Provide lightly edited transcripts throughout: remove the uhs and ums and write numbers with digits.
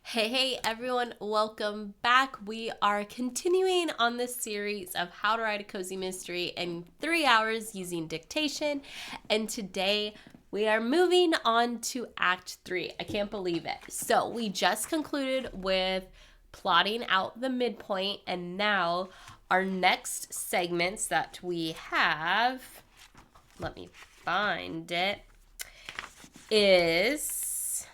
Hey everyone, welcome back. We are continuing on this series of how to write a cozy mystery in 3 hours using dictation. And today we are moving on to Act 3. I can't believe it. So we just concluded with plotting out the midpoint, and now our next segments that we have, let me find it, is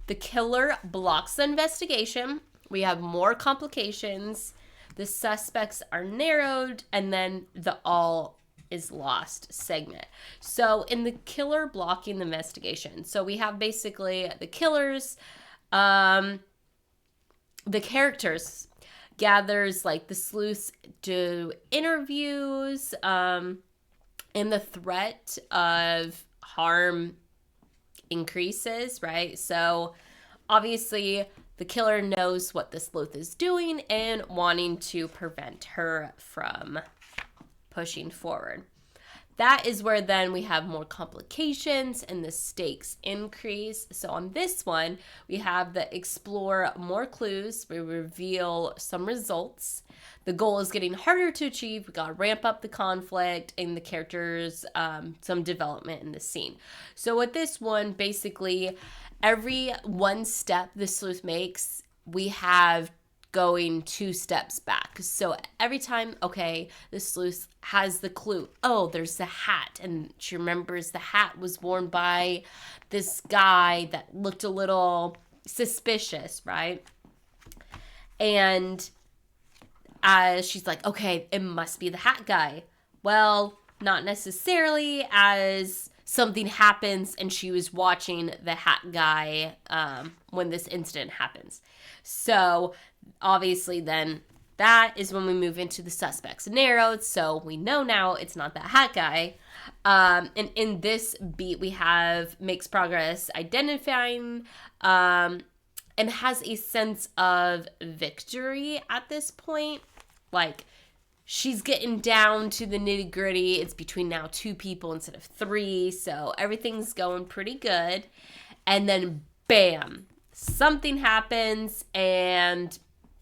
the killer blocks the investigation. We have more complications. The suspects are narrowed, and then the all is lost segment. So in the killer blocking the investigation, so we have basically the killers, the characters gathers, like the sleuths do interviews, and the threat of harm increases, right? So obviously the killer knows what the sleuth is doing and wanting to prevent her from pushing forward. That is where then we have more complications and the stakes increase. So on this one, we have the explore more clues. We reveal some results. The goal is getting harder to achieve. We got to ramp up the conflict and the characters, some development in the scene. So with this one, basically, every one step the sleuth makes, we have going 2 steps back. So every time, okay, the sleuth has the clue. Oh, there's the hat. And she remembers the hat was worn by this guy that looked a little suspicious, right? And she's like, okay, it must be the hat guy. Well, not necessarily, as something happens and she was watching the hat guy when this incident happens. So obviously then that is when we move into the suspects narrowed. So we know now it's not that hat guy. And in this beat, we have makes progress identifying and has a sense of victory at this point. Like, she's getting down to the nitty gritty. It's between now 2 people instead of 3. So everything's going pretty good. And then bam, something happens and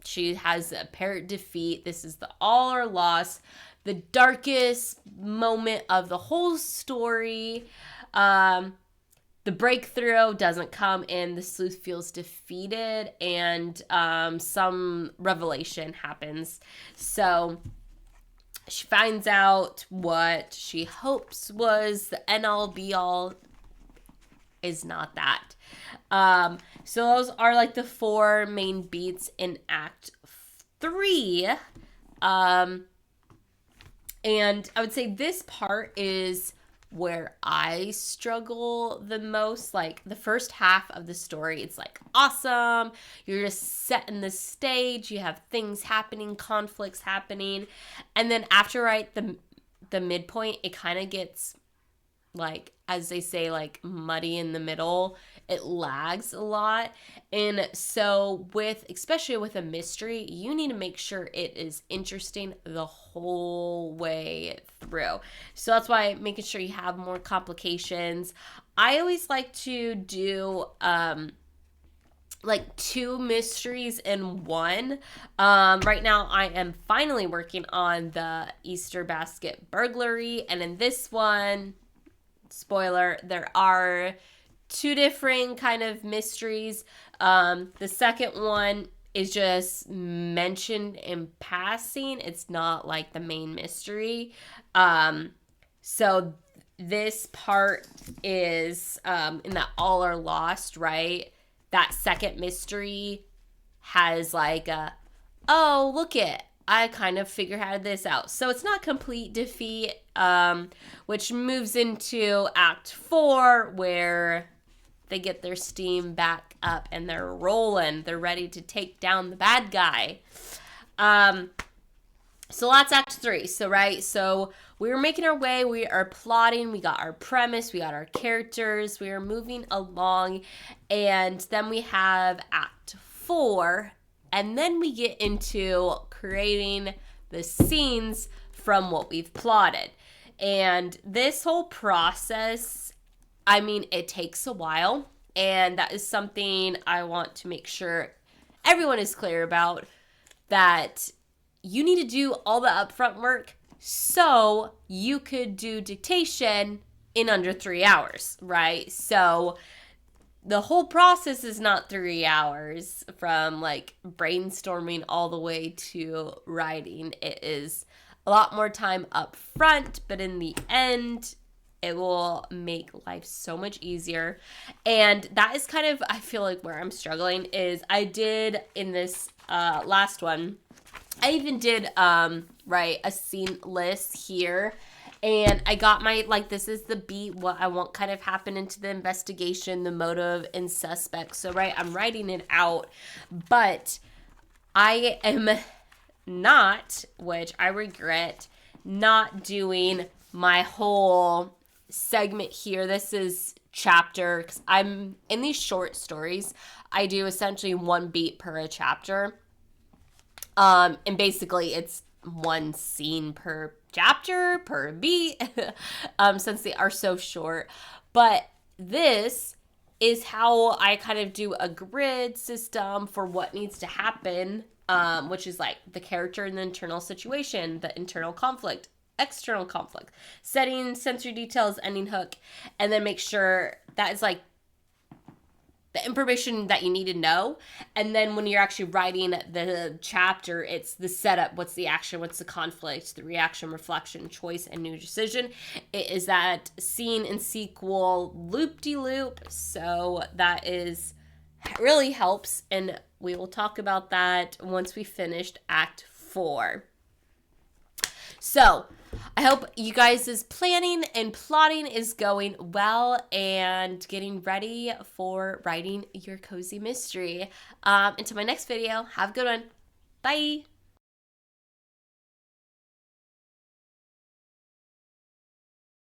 she has a apparent defeat. This is the all or loss, the darkest moment of the whole story. The breakthrough doesn't come in. The sleuth feels defeated, and some revelation happens. So she finds out what she hopes was the end-all be-all is not that. So those are like the 4 main beats in Act 3. And I would say this part is where I struggle the most. Like, the first half of the story, it's like awesome. You're just setting the stage. You have things happening, conflicts happening. And then after, right, the midpoint, it kind of gets, like, as they say, like, muddy in the middle. It lags a lot. And so especially with a mystery, you need to make sure it is interesting the whole way through. So that's why making sure you have more complications. I always like to do like 2 mysteries in one. Right now I am finally working on the Easter basket burglary, and in this one, spoiler, there are 2 different kind of mysteries. The second one is just mentioned in passing. It's not like the main mystery. So this part is in that all or lost, right? That second mystery has like oh, look it, I kind of figured how this out. So it's not complete defeat, which moves into Act 4, where they get their steam back up and they're rolling. They're ready to take down the bad guy. So that's Act 3. So we were making our way. We are plotting. We got our premise. We got our characters. We are moving along. And then we have Act 4. And then we get into creating the scenes from what we've plotted. And this whole process, I mean, it takes a while. And that is something I want to make sure everyone is clear about, that you need to do all the upfront work so you could do dictation in under 3 hours, right? So the whole process is not 3 hours from like brainstorming all the way to writing. It is a lot more time up front, but in the end, it will make life so much easier. And that is kind of, I feel like, where I'm struggling is I did in this last one, I even did write a scene list here. And I got my, like, this is the beat, what I want kind of happen into the investigation, the motive, and suspects. So, right, I'm writing it out. But I am not, which I regret, not doing my whole segment here. This is chapter, because I'm in these short stories, I do essentially one beat per a chapter. And basically it's one scene per chapter, per beat, since they are so short. But this is how I kind of do a grid system for what needs to happen, which is like the character and the internal situation, the internal conflict, external conflict, setting, sensory details, ending hook, and then make sure that is like the information that you need to know. And then when you're actually writing the chapter, it's the setup, what's the action, what's the conflict, the reaction, reflection, choice, and new decision. It is that scene and sequel loop-de-loop. So that is really helps, and we will talk about that once we finished Act 4. So I hope you guys' planning and plotting is going well and getting ready for writing your cozy mystery. Until my next video, have a good one. Bye.